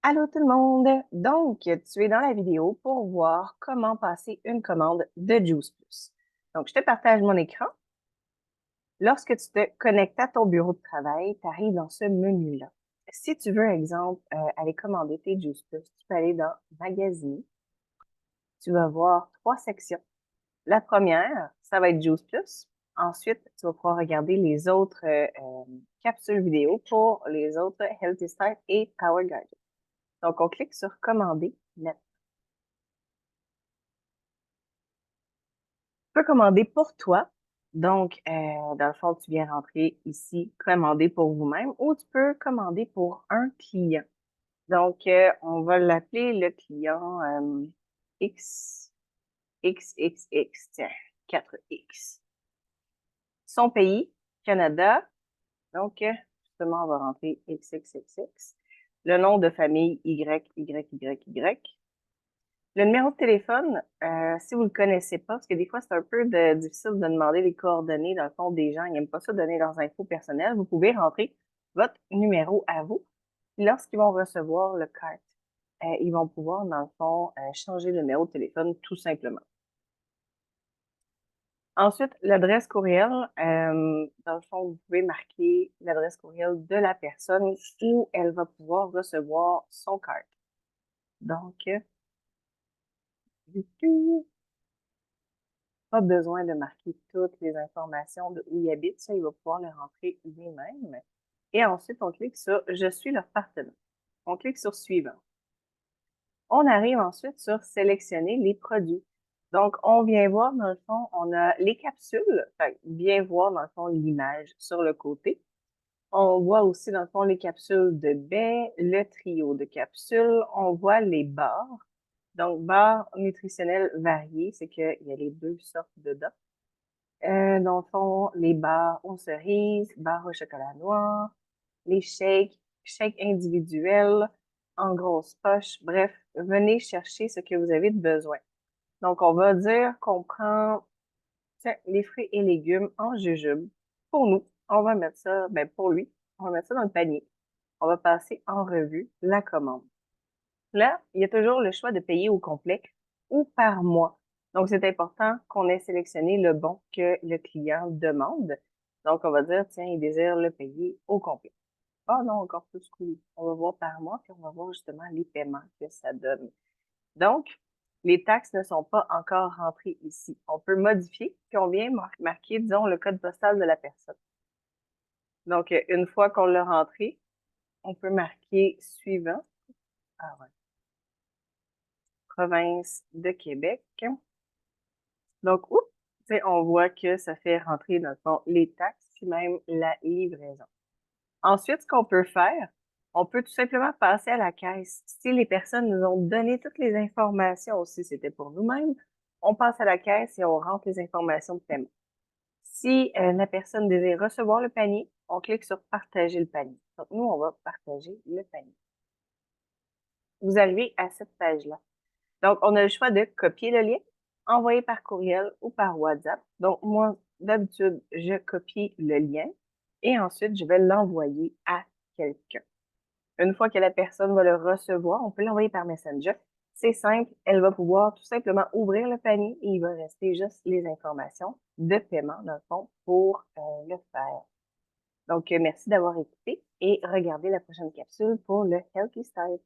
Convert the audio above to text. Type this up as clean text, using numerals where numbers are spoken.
Allô tout le monde! Donc, tu es dans la vidéo pour voir comment passer une commande de Juice Plus. Donc, je te partage mon écran. Lorsque tu te connectes à ton bureau de travail, tu arrives dans ce menu-là. Si tu veux, exemple, aller commander tes Juice Plus, tu peux aller dans Magasiner. Tu vas voir 3 sections. La première, ça va être Juice Plus. Ensuite, tu vas pouvoir regarder les autres capsules vidéo pour les autres Healthy Start et Power Guide. Donc, on clique sur Commander maintenant. Tu peux commander pour toi. Donc, dans le fond, tu viens rentrer ici, commander pour vous-même, ou tu peux commander pour un client. Donc, on va l'appeler le client X, XXX, tiens, 4X. Son pays, Canada. Donc, justement, on va rentrer XXXX. Le nom de famille YYYY. Le numéro de téléphone, si vous le connaissez pas, parce que des fois, c'est un peu difficile de demander les coordonnées, dans le fond, des gens, ils n'aiment pas ça donner leurs infos personnelles. Vous pouvez rentrer votre numéro à vous. Puis lorsqu'ils vont recevoir le cart, ils vont pouvoir, dans le fond, changer le numéro de téléphone tout simplement. Ensuite, l'adresse courriel, dans le fond, vous pouvez marquer l'adresse courriel de la personne où elle va pouvoir recevoir son cart. Donc, pas besoin de marquer toutes les informations de où il habite, ça, il va pouvoir le rentrer lui-même. Et ensuite, on clique sur « Je suis leur partenaire ». On clique sur « Suivant ». On arrive ensuite sur « Sélectionner les produits ». Donc, on vient voir, dans le fond, on a les capsules, enfin, bien voir, dans le fond, l'image sur le côté. On voit aussi, dans le fond, les capsules de baie, le trio de capsules. On voit les barres. Donc, barres nutritionnelles variées, c'est qu'il y a les deux sortes dedans. Dans le fond, les barres aux cerises, barres au chocolat noir, les shakes, shakes individuels, en grosses poches. Bref, venez chercher ce que vous avez de besoin. Donc, on va dire qu'on prend les fruits et légumes en jujube. Pour nous, on va mettre ça, ben pour lui, on va mettre ça dans le panier. On va passer en revue la commande. Là, il y a toujours le choix de payer au complet ou par mois. Donc, c'est important qu'on ait sélectionné le bon que le client demande. Donc, on va dire, tiens, il désire le payer au complet. Ah non, encore plus cool. On va voir par mois, puis on va voir justement les paiements que ça donne. Donc, les taxes ne sont pas encore rentrées ici. On peut modifier, puis on vient marquer, disons, le code postal de la personne. Donc, une fois qu'on l'a rentré, on peut marquer suivant. Ah ouais. Province de Québec. Donc, oups, on voit que ça fait rentrer, dans le fond, les taxes, puis même la livraison. Ensuite, ce qu'on peut faire, on peut tout simplement passer à la caisse. Si les personnes nous ont donné toutes les informations, aussi c'était pour nous-mêmes, on passe à la caisse et on rentre les informations de paiement. Si la personne désire recevoir le panier, on clique sur « Partager le panier ». Donc, nous, on va partager le panier. Vous arrivez à cette page-là. Donc, on a le choix de copier le lien, envoyer par courriel ou par WhatsApp. Donc, moi, d'habitude, je copie le lien et ensuite, je vais l'envoyer à quelqu'un. Une fois que la personne va le recevoir, on peut l'envoyer par Messenger. C'est simple, elle va pouvoir tout simplement ouvrir le panier et il va rester juste les informations de paiement, dans le fond, pour le faire. Donc, merci d'avoir écouté et regardez la prochaine capsule pour le Healthy Start.